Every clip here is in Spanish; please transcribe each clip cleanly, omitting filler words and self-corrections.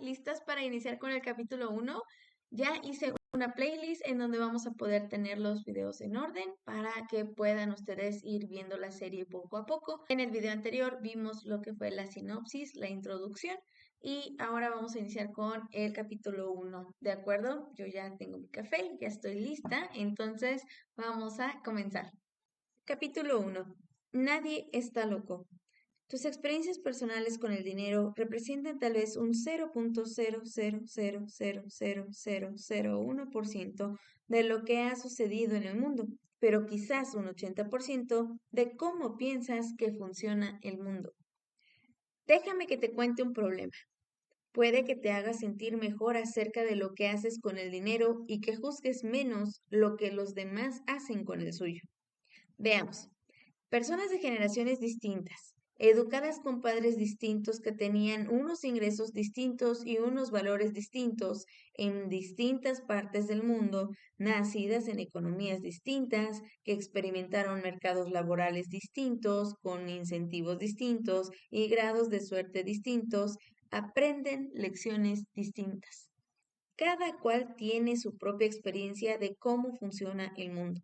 ¿Listas para iniciar con el capítulo 1? Ya hice una playlist en donde vamos a poder tener los videos en orden para que puedan ustedes ir viendo la serie poco a poco. En el video anterior vimos lo que fue la sinopsis, la introducción, y ahora vamos a iniciar con el capítulo 1. ¿De acuerdo? Yo ya tengo mi café, ya estoy lista, entonces vamos a comenzar. Capítulo 1. Nadie está loco. Tus experiencias personales con el dinero representan tal vez un 0.000000001% de lo que ha sucedido en el mundo, pero quizás un 80% de cómo piensas que funciona el mundo. Déjame que te cuente un problema. Puede que te haga sentir mejor acerca de lo que haces con el dinero y que juzgues menos lo que los demás hacen con el suyo. Veamos. Personas de generaciones distintas, educadas con padres distintos que tenían unos ingresos distintos y unos valores distintos en distintas partes del mundo, nacidas en economías distintas, que experimentaron mercados laborales distintos, con incentivos distintos y grados de suerte distintos, aprenden lecciones distintas. Cada cual tiene su propia experiencia de cómo funciona el mundo,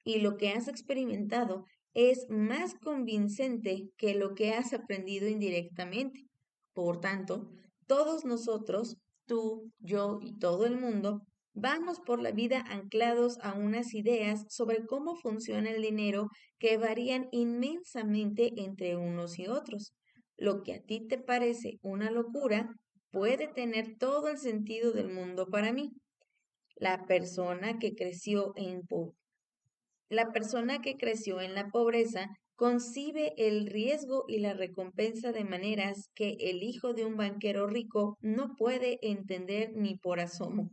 y lo que has experimentado es más convincente que lo que has aprendido indirectamente. Por tanto, todos nosotros, tú, yo y todo el mundo, vamos por la vida anclados a unas ideas sobre cómo funciona el dinero que varían inmensamente entre unos y otros. Lo que a ti te parece una locura puede tener todo el sentido del mundo para mí. La persona que creció en la persona que creció en la pobreza concibe el riesgo y la recompensa de maneras que el hijo de un banquero rico no puede entender ni por asomo.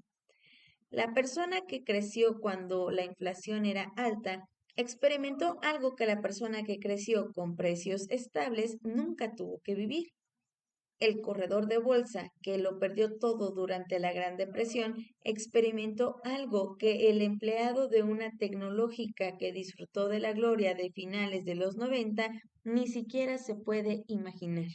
La persona que creció cuando la inflación era alta experimentó algo que la persona que creció con precios estables nunca tuvo que vivir. El corredor de bolsa, que lo perdió todo durante la Gran Depresión, experimentó algo que el empleado de una tecnológica que disfrutó de la gloria de finales de los 90 ni siquiera se puede imaginar.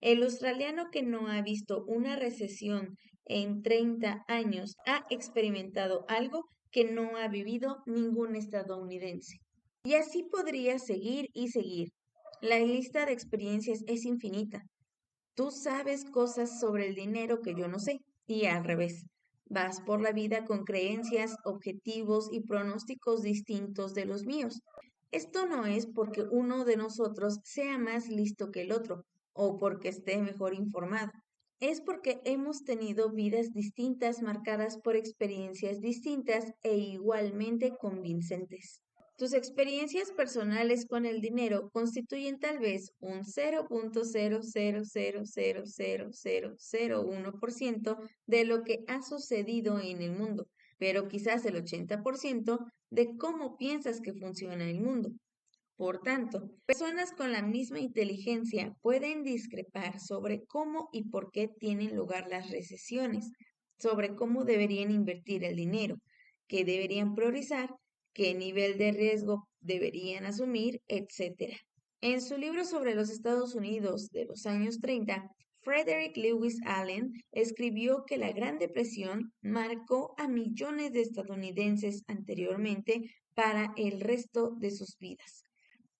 El australiano que no ha visto una recesión en 30 años ha experimentado algo que no ha vivido ningún estadounidense. Y así podría seguir y seguir. La lista de experiencias es infinita. Tú sabes cosas sobre el dinero que yo no sé, y al revés. Vas por la vida con creencias, objetivos y pronósticos distintos de los míos. Esto no es porque uno de nosotros sea más listo que el otro, o porque esté mejor informado. Es porque hemos tenido vidas distintas marcadas por experiencias distintas e igualmente convincentes. Tus experiencias personales con el dinero constituyen tal vez un 0.000000001% de lo que ha sucedido en el mundo, pero quizás el 80% de cómo piensas que funciona el mundo. Por tanto, personas con la misma inteligencia pueden discrepar sobre cómo y por qué tienen lugar las recesiones, sobre cómo deberían invertir el dinero, qué deberían priorizar, qué nivel de riesgo deberían asumir, etc. En su libro sobre los Estados Unidos de los años 30, Frederick Lewis Allen escribió que la Gran Depresión marcó a millones de estadounidenses anteriormente para el resto de sus vidas.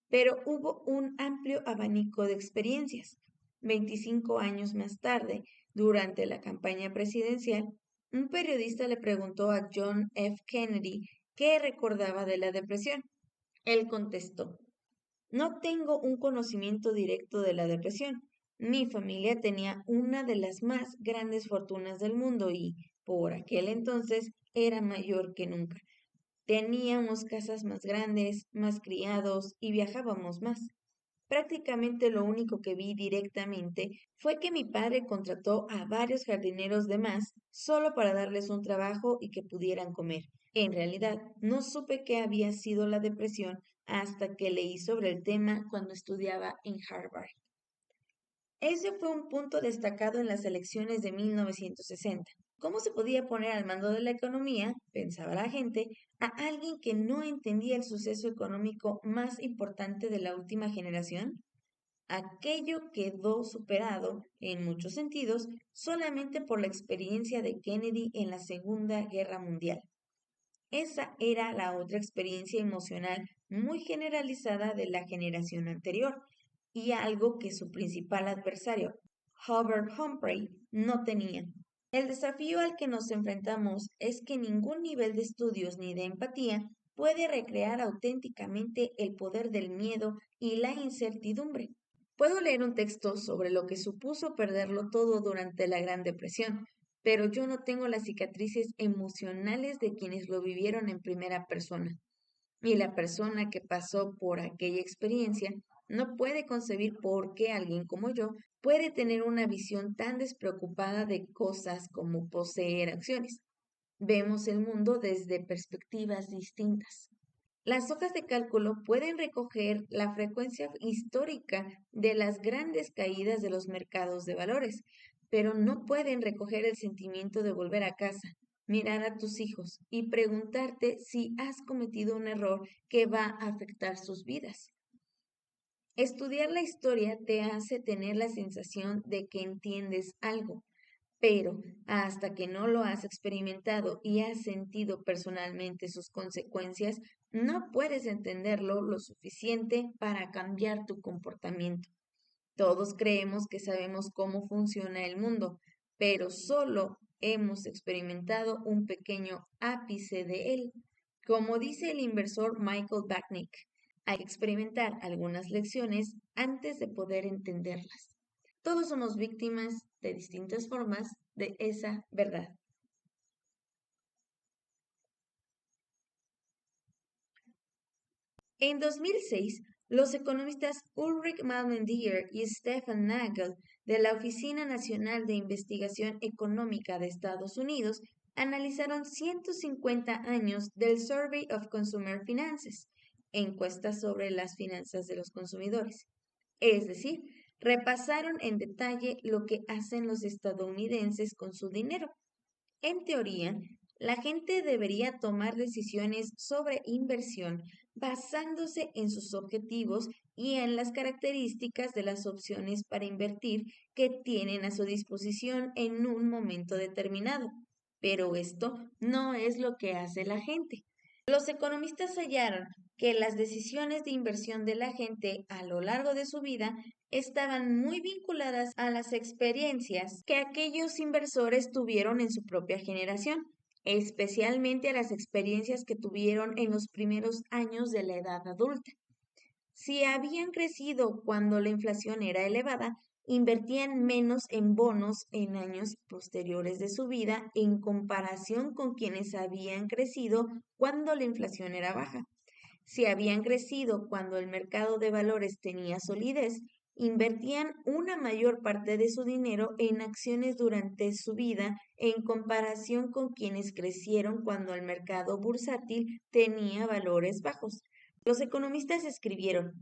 Pero hubo un amplio abanico de experiencias. 25 años más tarde, durante la campaña presidencial, un periodista le preguntó a John F. Kennedy qué recordaba de la depresión. Él contestó, no tengo un conocimiento directo de la depresión. Mi familia tenía una de las más grandes fortunas del mundo y, por aquel entonces, era mayor que nunca. Teníamos casas más grandes, más criados y viajábamos más. Prácticamente lo único que vi directamente fue que mi padre contrató a varios jardineros de más solo para darles un trabajo y que pudieran comer. En realidad, no supe qué había sido la depresión hasta que leí sobre el tema cuando estudiaba en Harvard. Ese fue un punto destacado en las elecciones de 1960. ¿Cómo se podía poner al mando de la economía, pensaba la gente, a alguien que no entendía el suceso económico más importante de la última generación? Aquello quedó superado, en muchos sentidos, solamente por la experiencia de Kennedy en la Segunda Guerra Mundial. Esa era la otra experiencia emocional muy generalizada de la generación anterior y algo que su principal adversario, Hubert Humphrey, no tenía. El desafío al que nos enfrentamos es que ningún nivel de estudios ni de empatía puede recrear auténticamente el poder del miedo y la incertidumbre. Puedo leer un texto sobre lo que supuso perderlo todo durante la Gran Depresión, pero yo no tengo las cicatrices emocionales de quienes lo vivieron en primera persona. Y la persona que pasó por aquella experiencia no puede concebir por qué alguien como yo puede tener una visión tan despreocupada de cosas como poseer acciones. Vemos el mundo desde perspectivas distintas. Las hojas de cálculo pueden recoger la frecuencia histórica de las grandes caídas de los mercados de valores, pero no pueden recoger el sentimiento de volver a casa, mirar a tus hijos y preguntarte si has cometido un error que va a afectar sus vidas. Estudiar la historia te hace tener la sensación de que entiendes algo, pero hasta que no lo has experimentado y has sentido personalmente sus consecuencias, no puedes entenderlo lo suficiente para cambiar tu comportamiento. Todos creemos que sabemos cómo funciona el mundo, pero solo hemos experimentado un pequeño ápice de él. Como dice el inversor Michael Backnick, hay que experimentar algunas lecciones antes de poder entenderlas. Todos somos víctimas de distintas formas de esa verdad. En 2006, los economistas Ulrich Malmendier y Stefan Nagel de la Oficina Nacional de Investigación Económica de Estados Unidos analizaron 150 años del Survey of Consumer Finances, encuesta sobre las finanzas de los consumidores. Es decir, repasaron en detalle lo que hacen los estadounidenses con su dinero. En teoría, la gente debería tomar decisiones sobre inversión basándose en sus objetivos y en las características de las opciones para invertir que tienen a su disposición en un momento determinado. Pero esto no es lo que hace la gente. Los economistas hallaron que las decisiones de inversión de la gente a lo largo de su vida estaban muy vinculadas a las experiencias que aquellos inversores tuvieron en su propia generación, especialmente a las experiencias que tuvieron en los primeros años de la edad adulta. Si habían crecido cuando la inflación era elevada, invertían menos en bonos en años posteriores de su vida en comparación con quienes habían crecido cuando la inflación era baja. Si habían crecido cuando el mercado de valores tenía solidez, invertían una mayor parte de su dinero en acciones durante su vida en comparación con quienes crecieron cuando el mercado bursátil tenía valores bajos. Los economistas escribieron,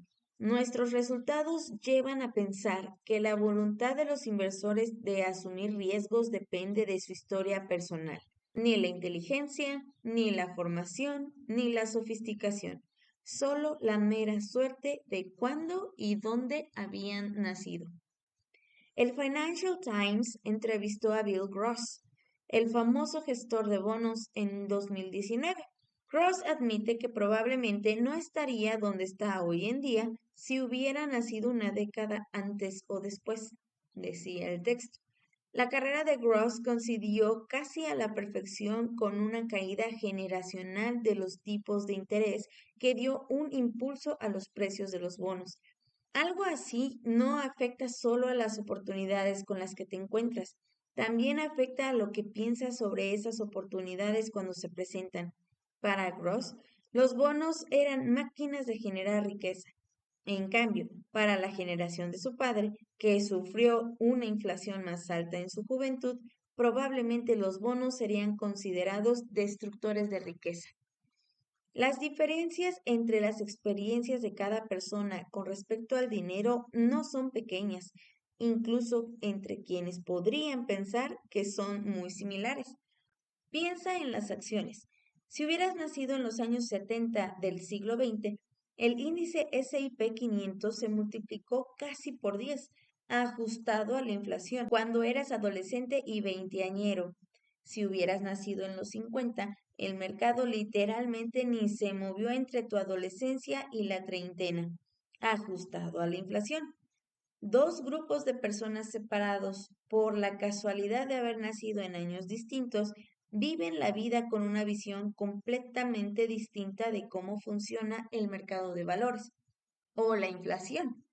nuestros resultados llevan a pensar que la voluntad de los inversores de asumir riesgos depende de su historia personal, ni la inteligencia, ni la formación, ni la sofisticación, solo la mera suerte de cuándo y dónde habían nacido. El Financial Times entrevistó a Bill Gross, el famoso gestor de bonos, en 2019. Gross admite que probablemente no estaría donde está hoy en día si hubiera nacido una década antes o después, decía el texto. La carrera de Gross coincidió casi a la perfección con una caída generacional de los tipos de interés que dio un impulso a los precios de los bonos. Algo así no afecta solo a las oportunidades con las que te encuentras, también afecta a lo que piensas sobre esas oportunidades cuando se presentan. Para Gross, los bonos eran máquinas de generar riqueza. En cambio, para la generación de su padre, que sufrió una inflación más alta en su juventud, probablemente los bonos serían considerados destructores de riqueza. Las diferencias entre las experiencias de cada persona con respecto al dinero no son pequeñas, incluso entre quienes podrían pensar que son muy similares. Piensa en las acciones. Si hubieras nacido en los años 70 del siglo XX, El índice S&P 500 se multiplicó casi por 10, ajustado a la inflación, cuando eras adolescente y veinteañero. Si hubieras nacido en los 50, el mercado literalmente ni se movió entre tu adolescencia y la treintena, ajustado a la inflación. Dos grupos de personas separados por la casualidad de haber nacido en años distintos viven la vida con una visión completamente distinta de cómo funciona el mercado de valores o la inflación.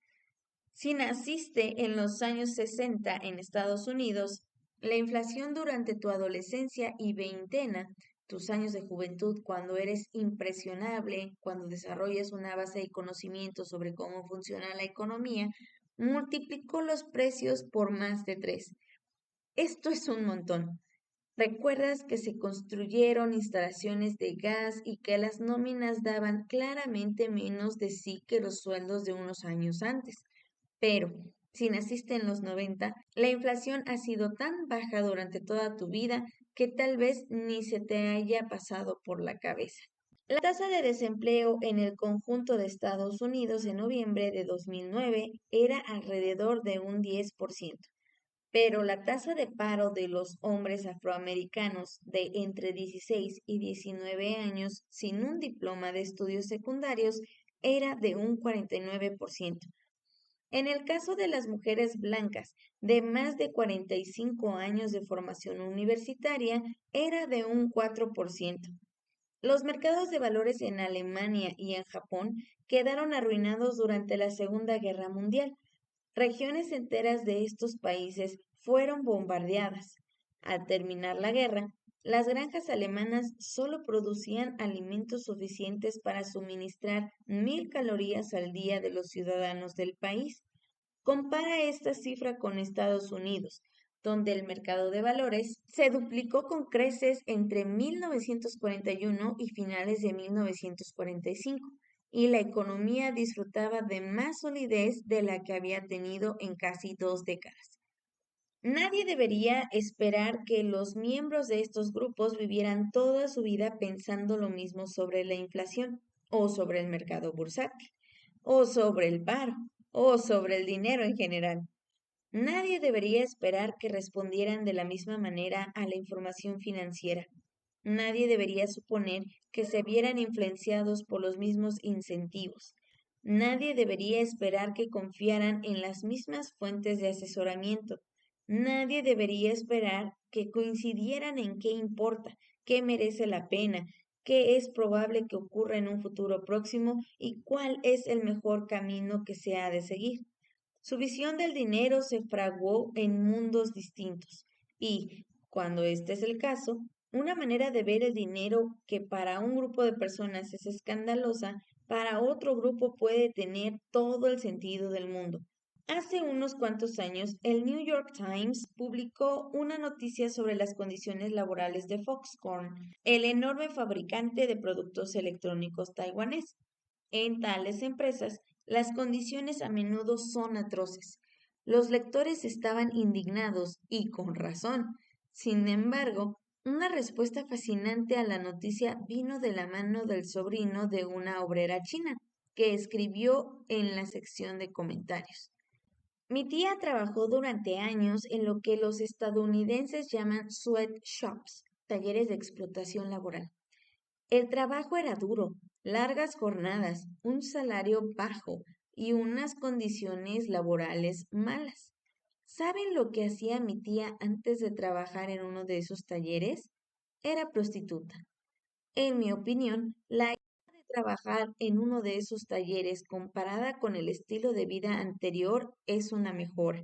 Si naciste en los años 60 en Estados Unidos, la inflación durante tu adolescencia y veintena, tus años de juventud, cuando eres impresionable, cuando desarrollas una base de conocimiento sobre cómo funciona la economía, multiplicó los precios por más de 3. Esto es un montón. ¿Recuerdas que se construyeron instalaciones de gas y que las nóminas daban claramente menos de sí que los sueldos de unos años antes? Pero, si naciste en los 90, la inflación ha sido tan baja durante toda tu vida que tal vez ni se te haya pasado por la cabeza. La tasa de desempleo en el conjunto de Estados Unidos en noviembre de 2009 era alrededor de un 10%, pero la tasa de paro de los hombres afroamericanos de entre 16 y 19 años sin un diploma de estudios secundarios era de un 49%. En el caso de las mujeres blancas de más de 45 años de formación universitaria, era de un 4%. Los mercados de valores en Alemania y en Japón quedaron arruinados durante la Segunda Guerra Mundial. Regiones enteras de estos países fueron bombardeadas. Al terminar la guerra, las granjas alemanas solo producían alimentos suficientes para suministrar 1.000 calorías al día de los ciudadanos del país. Compara esta cifra con Estados Unidos, donde el mercado de valores se duplicó con creces entre 1941 y finales de 1945, y la economía disfrutaba de más solidez de la que había tenido en casi 2 décadas. Nadie debería esperar que los miembros de estos grupos vivieran toda su vida pensando lo mismo sobre la inflación, o sobre el mercado bursátil, o sobre el paro, o sobre el dinero en general. Nadie debería esperar que respondieran de la misma manera a la información financiera. Nadie debería suponer que se vieran influenciados por los mismos incentivos. Nadie debería esperar que confiaran en las mismas fuentes de asesoramiento. Nadie debería esperar que coincidieran en qué importa, qué merece la pena, qué es probable que ocurra en un futuro próximo y cuál es el mejor camino que se ha de seguir. Su visión del dinero se fraguó en mundos distintos y, cuando este es el caso, una manera de ver el dinero que para un grupo de personas es escandalosa, para otro grupo puede tener todo el sentido del mundo. Hace unos cuantos años, el New York Times publicó una noticia sobre las condiciones laborales de Foxconn, el enorme fabricante de productos electrónicos taiwanés. En tales empresas, las condiciones a menudo son atroces. Los lectores estaban indignados y con razón. Sin embargo, una respuesta fascinante a la noticia vino de la mano del sobrino de una obrera china, que escribió en la sección de comentarios. Mi tía trabajó durante años en lo que los estadounidenses llaman sweatshops, talleres de explotación laboral. El trabajo era duro, largas jornadas, un salario bajo y unas condiciones laborales malas. ¿Saben lo que hacía mi tía antes de trabajar en uno de esos talleres? Era prostituta. En mi opinión, la idea de trabajar en uno de esos talleres comparada con el estilo de vida anterior es una mejora.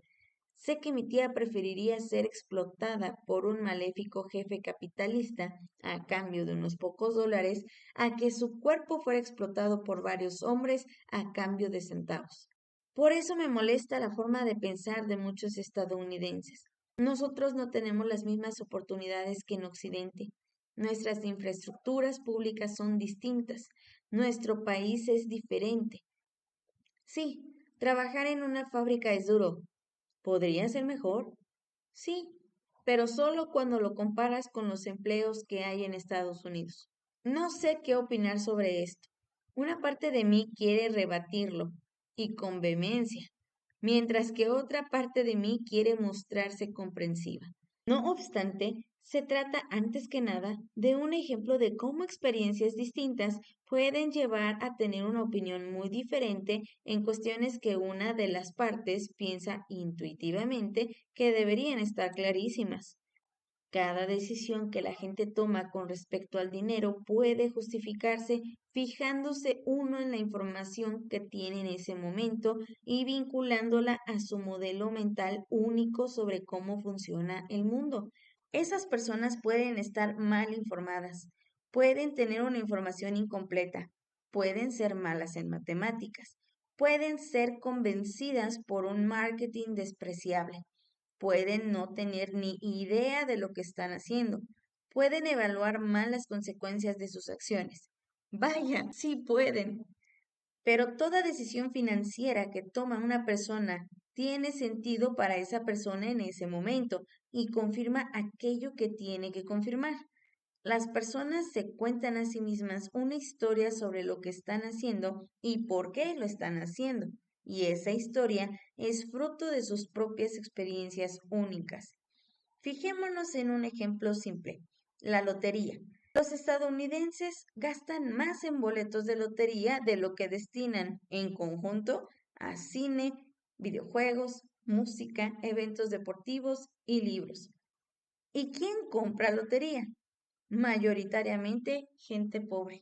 Sé que mi tía preferiría ser explotada por un maléfico jefe capitalista a cambio de unos pocos dólares a que su cuerpo fuera explotado por varios hombres a cambio de centavos. Por eso me molesta la forma de pensar de muchos estadounidenses. Nosotros no tenemos las mismas oportunidades que en Occidente. Nuestras infraestructuras públicas son distintas. Nuestro país es diferente. Sí, trabajar en una fábrica es duro. ¿Podría ser mejor? Sí, pero solo cuando lo comparas con los empleos que hay en Estados Unidos. No sé qué opinar sobre esto. Una parte de mí quiere rebatirlo y con vehemencia, mientras que otra parte de mí quiere mostrarse comprensiva. No obstante, se trata antes que nada de un ejemplo de cómo experiencias distintas pueden llevar a tener una opinión muy diferente en cuestiones que una de las partes piensa intuitivamente que deberían estar clarísimas. Cada decisión que la gente toma con respecto al dinero puede justificarse fijándose uno en la información que tiene en ese momento y vinculándola a su modelo mental único sobre cómo funciona el mundo. Esas personas pueden estar mal informadas, pueden tener una información incompleta, pueden ser malas en matemáticas, pueden ser convencidas por un marketing despreciable, pueden no tener ni idea de lo que están haciendo, pueden evaluar mal las consecuencias de sus acciones. Vaya, sí pueden. Pero toda decisión financiera que toma una persona tiene sentido para esa persona en ese momento y confirma aquello que tiene que confirmar. Las personas se cuentan a sí mismas una historia sobre lo que están haciendo y por qué lo están haciendo, y esa historia es fruto de sus propias experiencias únicas. Fijémonos en un ejemplo simple, la lotería. Los estadounidenses gastan más en boletos de lotería de lo que destinan en conjunto a cine, videojuegos, música, eventos deportivos y libros. ¿Y quién compra lotería? Mayoritariamente gente pobre.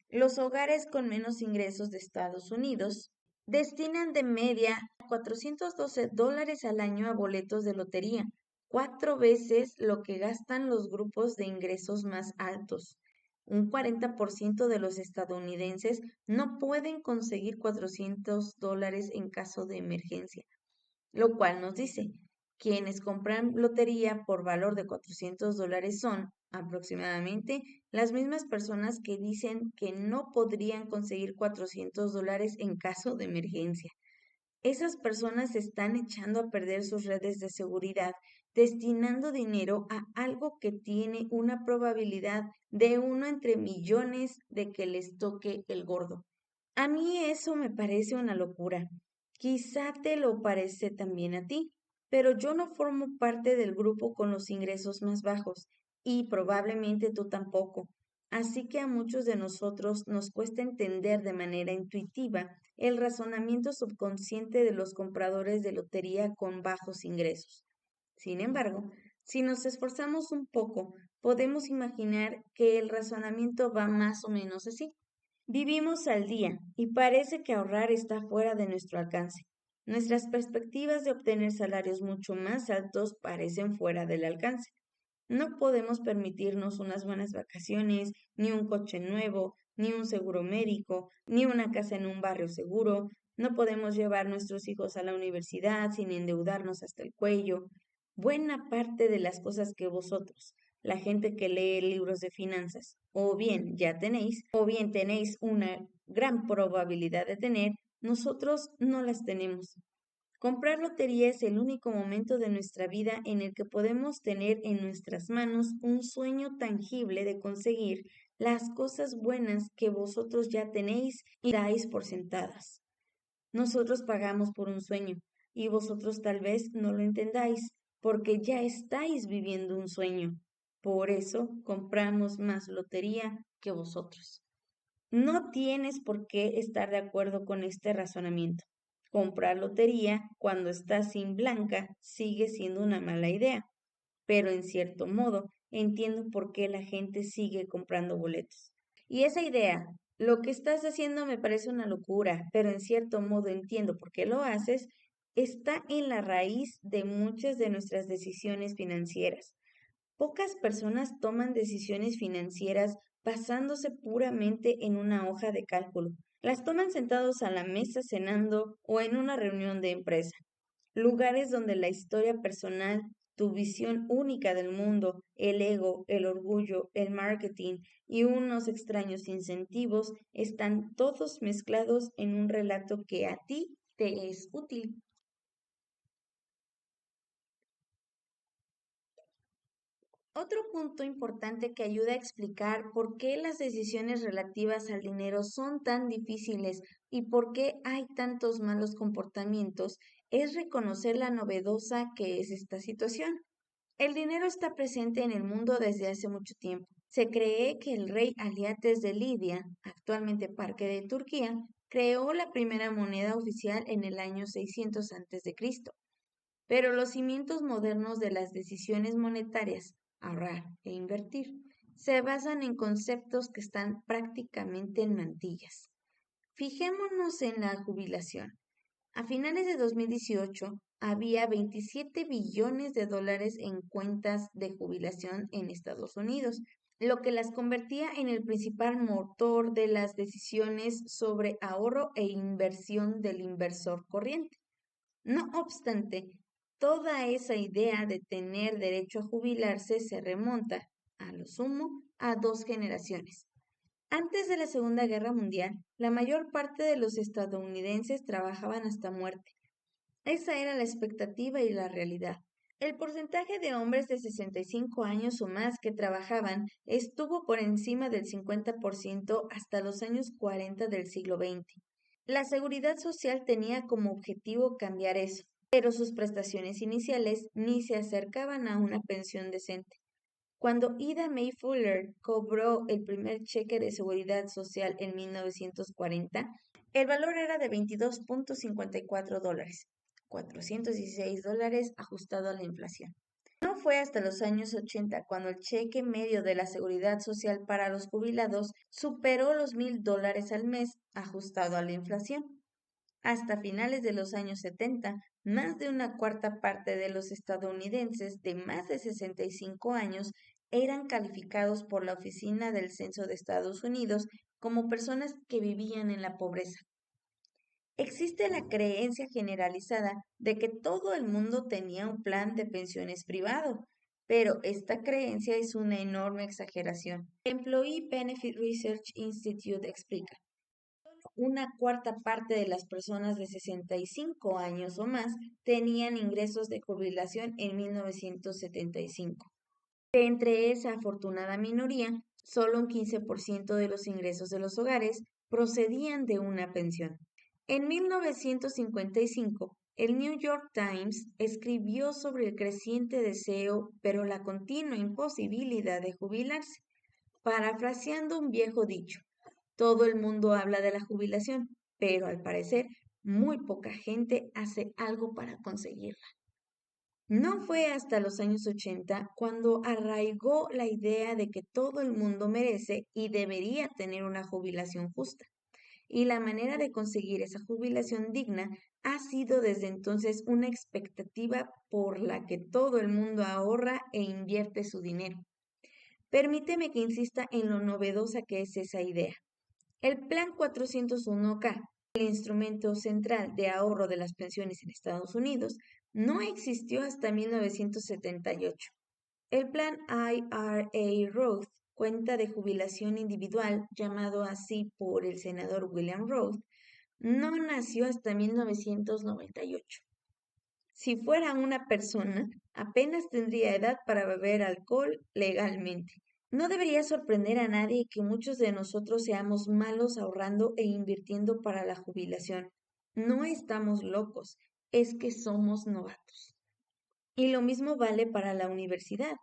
Los hogares con menos ingresos de Estados Unidos destinan de media $412 al año a boletos de lotería, 4 veces lo que gastan los grupos de ingresos más altos. Un 40% de los estadounidenses no pueden conseguir $400 en caso de emergencia, lo cual nos dice, quienes compran lotería por valor de $400 son aproximadamente las mismas personas que dicen que no podrían conseguir $400 en caso de emergencia. Esas personas están echando a perder sus redes de seguridad, destinando dinero a algo que tiene una probabilidad de 1 entre millones de que les toque el gordo. A mí eso me parece una locura. Quizá te lo parece también a ti, pero yo no formo parte del grupo con los ingresos más bajos y probablemente tú tampoco. Así que a muchos de nosotros nos cuesta entender de manera intuitiva el razonamiento subconsciente de los compradores de lotería con bajos ingresos. Sin embargo, si nos esforzamos un poco, podemos imaginar que el razonamiento va más o menos así. Vivimos al día y parece que ahorrar está fuera de nuestro alcance. Nuestras perspectivas de obtener salarios mucho más altos parecen fuera del alcance. No podemos permitirnos unas buenas vacaciones, ni un coche nuevo, ni un seguro médico, ni una casa en un barrio seguro. No podemos llevar nuestros hijos a la universidad sin endeudarnos hasta el cuello. Buena parte de las cosas que vosotros, la gente que lee libros de finanzas, o bien ya tenéis, o bien tenéis una gran probabilidad de tener, nosotros no las tenemos. Comprar lotería es el único momento de nuestra vida en el que podemos tener en nuestras manos un sueño tangible de conseguir las cosas buenas que vosotros ya tenéis y dais por sentadas. Nosotros pagamos por un sueño y vosotros tal vez no lo entendáis porque ya estáis viviendo un sueño. Por eso compramos más lotería que vosotros. No tienes por qué estar de acuerdo con este razonamiento. Comprar lotería cuando estás sin blanca sigue siendo una mala idea, pero en cierto modo entiendo por qué la gente sigue comprando boletos. Y esa idea, lo que estás haciendo me parece una locura, pero en cierto modo entiendo por qué lo haces, está en la raíz de muchas de nuestras decisiones financieras. Pocas personas toman decisiones financieras basándose puramente en una hoja de cálculo. Las toman sentados a la mesa cenando o en una reunión de empresa, lugares donde la historia personal, tu visión única del mundo, el ego, el orgullo, el marketing y unos extraños incentivos están todos mezclados en un relato que a ti te es útil. Otro punto importante que ayuda a explicar por qué las decisiones relativas al dinero son tan difíciles y por qué hay tantos malos comportamientos es reconocer la novedosa que es esta situación. El dinero está presente en el mundo desde hace mucho tiempo. Se cree que el rey Aliates de Lidia, actualmente Parque de Turquía, creó la primera moneda oficial en el año 600 a.C., pero los cimientos modernos de las decisiones monetarias, ahorrar e invertir, se basan en conceptos que están prácticamente en mantillas. Fijémonos en la jubilación. A finales de 2018 había 27 billones de dólares en cuentas de jubilación en Estados Unidos, lo que las convertía en el principal motor de las decisiones sobre ahorro e inversión del inversor corriente. No obstante, toda esa idea de tener derecho a jubilarse se remonta, a lo sumo, a dos generaciones. Antes de la Segunda Guerra Mundial, la mayor parte de los estadounidenses trabajaban hasta muerte. Esa era la expectativa y la realidad. El porcentaje de hombres de 65 años o más que trabajaban estuvo por encima del 50% hasta los años 40 del siglo XX. La seguridad social tenía como objetivo cambiar eso, pero sus prestaciones iniciales ni se acercaban a una pensión decente. Cuando Ida May Fuller cobró el primer cheque de seguridad social en 1940, el valor era de $22.54, $416 ajustado a la inflación. No fue hasta los años 80 cuando el cheque medio de la seguridad social para los jubilados superó los $1,000 al mes ajustado a la inflación. Hasta finales de los años 70, más de una cuarta parte de los estadounidenses de más de 65 años eran calificados por la Oficina del Censo de Estados Unidos como personas que vivían en la pobreza. Existe la creencia generalizada de que todo el mundo tenía un plan de pensiones privado, pero esta creencia es una enorme exageración. Employee Benefit Research Institute explica: una cuarta parte de las personas de 65 años o más tenían ingresos de jubilación en 1975. De entre esa afortunada minoría, solo un 15% de los ingresos de los hogares procedían de una pensión. En 1955, el New York Times escribió sobre el creciente deseo, pero la continua imposibilidad de jubilarse, parafraseando un viejo dicho: todo el mundo habla de la jubilación, pero al parecer muy poca gente hace algo para conseguirla. No fue hasta los años 80 cuando arraigó la idea de que todo el mundo merece y debería tener una jubilación justa. Y la manera de conseguir esa jubilación digna ha sido desde entonces una expectativa por la que todo el mundo ahorra e invierte su dinero. Permíteme que insista en lo novedosa que es esa idea. El Plan 401(k), el instrumento central de ahorro de las pensiones en Estados Unidos, no existió hasta 1978. El plan IRA Roth, cuenta de jubilación individual, llamado así por el senador William Roth, no nació hasta 1998. Si fuera una persona, apenas tendría edad para beber alcohol legalmente. No debería sorprender a nadie que muchos de nosotros seamos malos ahorrando e invirtiendo para la jubilación. No estamos locos, es que somos novatos. Y lo mismo vale para la universidad.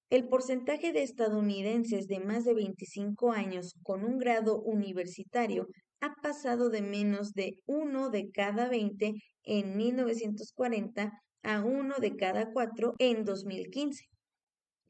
El porcentaje de estadounidenses de más de 25 años con un grado universitario ha pasado de menos de 1 de cada 20 en 1940 a 1 de cada 4 en 2015.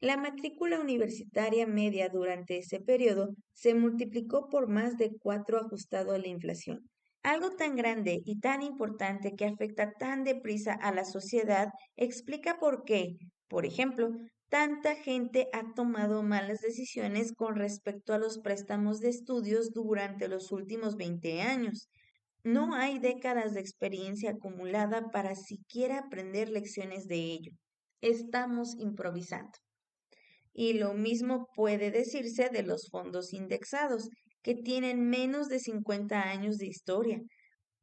La matrícula universitaria media durante ese periodo se multiplicó por más de 4 ajustado a la inflación. Algo tan grande y tan importante que afecta tan deprisa a la sociedad explica por qué, por ejemplo, tanta gente ha tomado malas decisiones con respecto a los préstamos de estudios durante los últimos 20 años. No hay décadas de experiencia acumulada para siquiera aprender lecciones de ello. Estamos improvisando. Y lo mismo puede decirse de los fondos indexados, que tienen menos de 50 años de historia,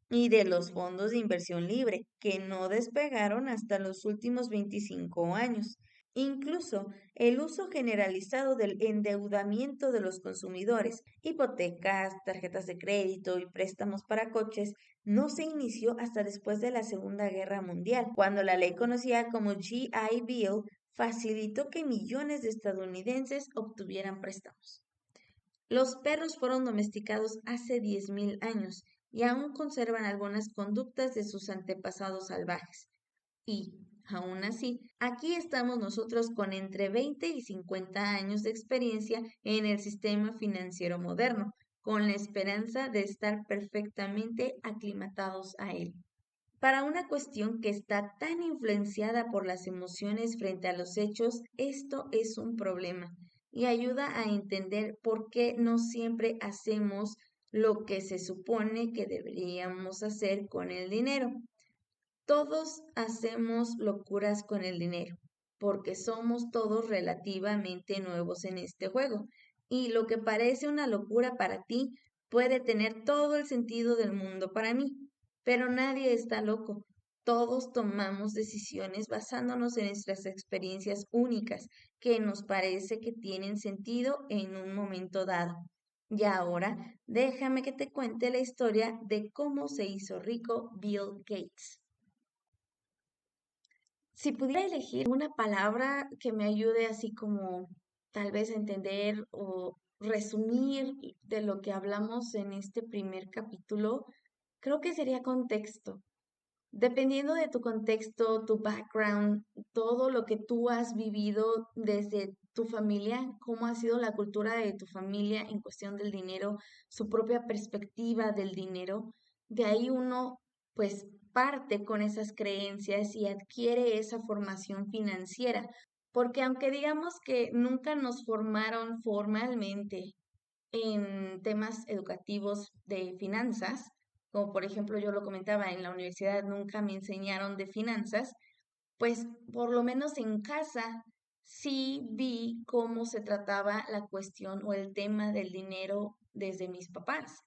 y de los fondos de inversión libre, que no despegaron hasta los últimos 25 años. Incluso el uso generalizado del endeudamiento de los consumidores, hipotecas, tarjetas de crédito y préstamos para coches, no se inició hasta después de la Segunda Guerra Mundial, cuando la ley conocida como GI Bill facilitó que millones de estadounidenses obtuvieran préstamos. Los perros fueron domesticados hace 10.000 años y aún conservan algunas conductas de sus antepasados salvajes. Y, aún así, aquí estamos nosotros con entre 20 y 50 años de experiencia en el sistema financiero moderno, con la esperanza de estar perfectamente aclimatados a él. Para una cuestión que está tan influenciada por las emociones frente a los hechos, esto es un problema y ayuda a entender por qué no siempre hacemos lo que se supone que deberíamos hacer con el dinero. Todos hacemos locuras con el dinero, porque somos todos relativamente nuevos en este juego, y lo que parece una locura para ti puede tener todo el sentido del mundo para mí, pero nadie está loco. Todos tomamos decisiones basándonos en nuestras experiencias únicas, que nos parece que tienen sentido en un momento dado. Y ahora, déjame que te cuente la historia de cómo se hizo rico Bill Gates. Si pudiera elegir una palabra que me ayude así como tal vez a entender o resumir de lo que hablamos en este primer capítulo, creo que sería contexto. Dependiendo de tu contexto, tu background, todo lo que tú has vivido desde tu familia, cómo ha sido la cultura de tu familia en cuestión del dinero, su propia perspectiva del dinero, de ahí uno pues parte con esas creencias y adquiere esa formación financiera, porque aunque digamos que nunca nos formaron formalmente en temas educativos de finanzas, como por ejemplo yo lo comentaba, en la universidad nunca me enseñaron de finanzas, pues por lo menos en casa sí vi cómo se trataba la cuestión o el tema del dinero desde mis papás.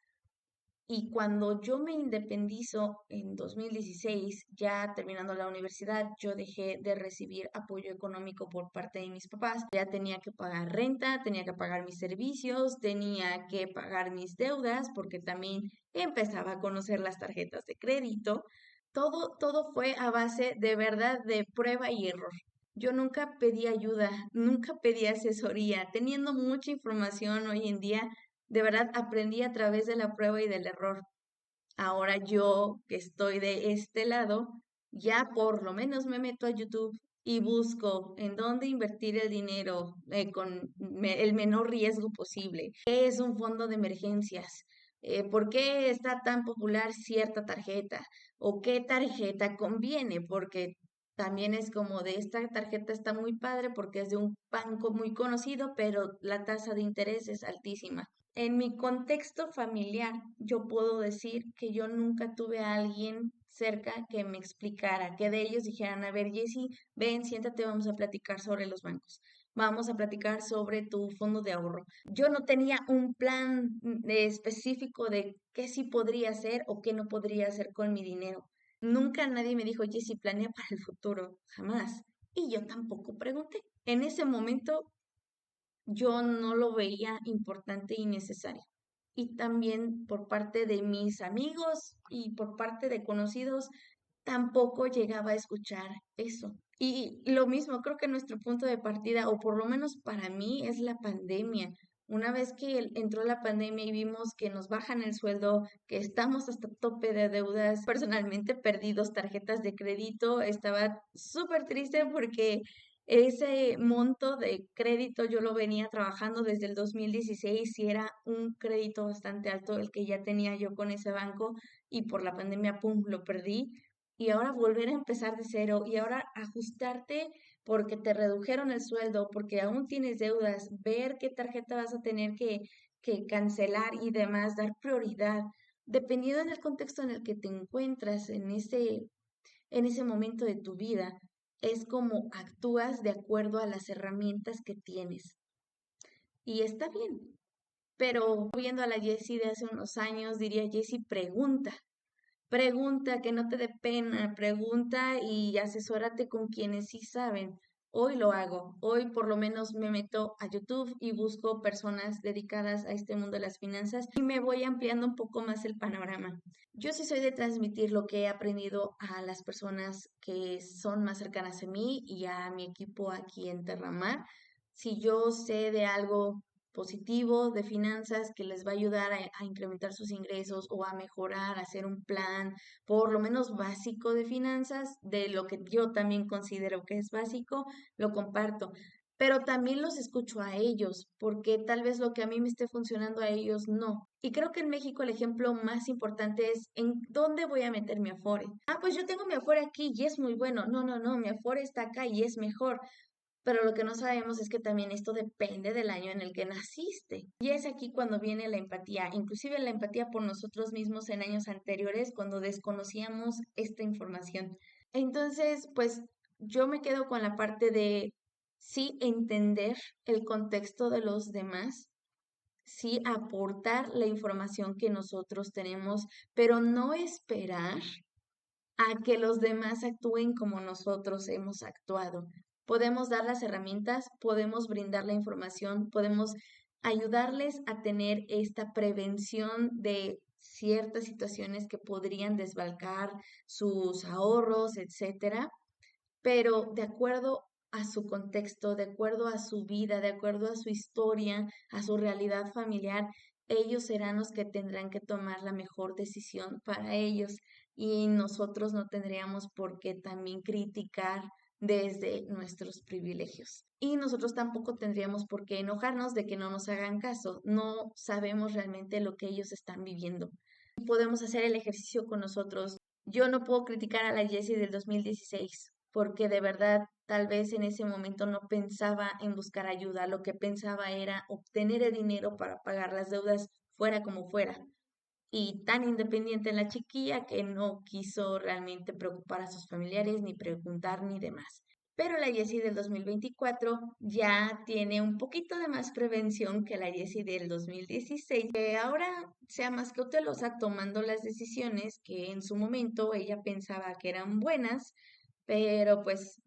Y cuando yo me independizo en 2016, ya terminando la universidad, yo dejé de recibir apoyo económico por parte de mis papás. Ya tenía que pagar renta, tenía que pagar mis servicios, tenía que pagar mis deudas, porque también empezaba a conocer las tarjetas de crédito. Todo fue a base de verdad de prueba y error. Yo nunca pedí ayuda, nunca pedí asesoría. Teniendo mucha información hoy en día, de verdad aprendí a través de la prueba y del error. Ahora yo que estoy de este lado, ya por lo menos me meto a YouTube y busco en dónde invertir el dinero con el menor riesgo posible. ¿Qué es un fondo de emergencias? ¿Por qué está tan popular cierta tarjeta? ¿O qué tarjeta conviene? Porque también es como de esta tarjeta está muy padre porque es de un banco muy conocido, pero la tasa de interés es altísima. En mi contexto familiar, yo puedo decir que yo nunca tuve a alguien cerca que me explicara, que de ellos dijeran, a ver, Jessy, ven, siéntate, vamos a platicar sobre los bancos, vamos a platicar sobre tu fondo de ahorro. Yo no tenía un plan específico de qué sí podría hacer o qué no podría hacer con mi dinero. Nunca nadie me dijo, Jessy, planea para el futuro, jamás. Y yo tampoco pregunté. En ese momento yo no lo veía importante y necesario. Y también por parte de mis amigos y por parte de conocidos, tampoco llegaba a escuchar eso. Y lo mismo, creo que nuestro punto de partida, o por lo menos para mí, es la pandemia. Una vez que entró la pandemia y vimos que nos bajan el sueldo, que estamos hasta tope de deudas, personalmente perdí 2 tarjetas de crédito, estaba súper triste porque ese monto de crédito yo lo venía trabajando desde el 2016 y era un crédito bastante alto el que ya tenía yo con ese banco y por la pandemia, ¡pum!, lo perdí. Y ahora volver a empezar de cero y ahora ajustarte porque te redujeron el sueldo, porque aún tienes deudas, ver qué tarjeta vas a tener que cancelar y demás, dar prioridad, dependiendo del contexto en el que te encuentras en ese momento de tu vida, es como actúas de acuerdo a las herramientas que tienes. Y está bien, pero viendo a la Jessie de hace unos años, diría Jessie, pregunta. Pregunta, que no te dé pena, pregunta y asesórate con quienes sí saben, Hoy lo hago. Hoy por lo menos me meto a YouTube y busco personas dedicadas a este mundo de las finanzas y me voy ampliando un poco más el panorama. Yo sí soy de transmitir lo que he aprendido a las personas que son más cercanas a mí y a mi equipo aquí en Terramar. Si yo sé de algo positivo de finanzas que les va a ayudar a incrementar sus ingresos o a mejorar, a hacer un plan por lo menos básico de finanzas, de lo que yo también considero que es básico, lo comparto. Pero también los escucho a ellos, porque tal vez lo que a mí me esté funcionando a ellos no. Y creo que en México el ejemplo más importante es en dónde voy a meter mi Afore. Ah, pues yo tengo mi Afore aquí y es muy bueno. No, no, no, mi Afore está acá y es mejor. Pero lo que no sabemos es que también esto depende del año en el que naciste. Y es aquí cuando viene la empatía, inclusive la empatía por nosotros mismos en años anteriores, cuando desconocíamos esta información. Entonces, pues yo me quedo con la parte de sí entender el contexto de los demás, sí aportar la información que nosotros tenemos, pero no esperar a que los demás actúen como nosotros hemos actuado. Podemos dar las herramientas, podemos brindar la información, podemos ayudarles a tener esta prevención de ciertas situaciones que podrían desbalcar sus ahorros, etcétera, pero de acuerdo a su contexto, de acuerdo a su vida, de acuerdo a su historia, a su realidad familiar, ellos serán los que tendrán que tomar la mejor decisión para ellos y nosotros no tendríamos por qué también criticar desde nuestros privilegios. Y nosotros tampoco tendríamos por qué enojarnos de que no nos hagan caso. No sabemos realmente lo que ellos están viviendo. Podemos hacer el ejercicio con nosotros. Yo no puedo criticar a la Jessie del 2016 porque de verdad tal vez en ese momento no pensaba en buscar ayuda, lo que pensaba era obtener el dinero para pagar las deudas fuera como fuera. Y tan independiente en la chiquilla que no quiso realmente preocupar a sus familiares, ni preguntar, ni demás. Pero la Jessie del 2024 ya tiene un poquito de más prevención que la Jessie del 2016, que ahora sea más cautelosa tomando las decisiones que en su momento ella pensaba que eran buenas, pero pues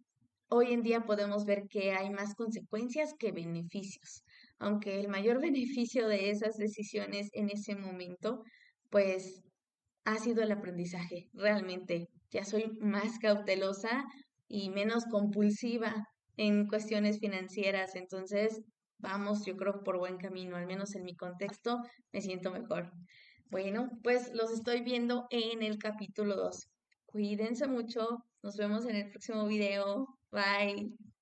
hoy en día podemos ver que hay más consecuencias que beneficios, aunque el mayor beneficio de esas decisiones en ese momento, pues ha sido el aprendizaje. Realmente ya soy más cautelosa y menos compulsiva en cuestiones financieras, entonces vamos, yo creo, por buen camino, al menos en mi contexto, me siento mejor. Bueno, pues los estoy viendo en el capítulo 2. Cuídense mucho, nos vemos en el próximo video. Bye.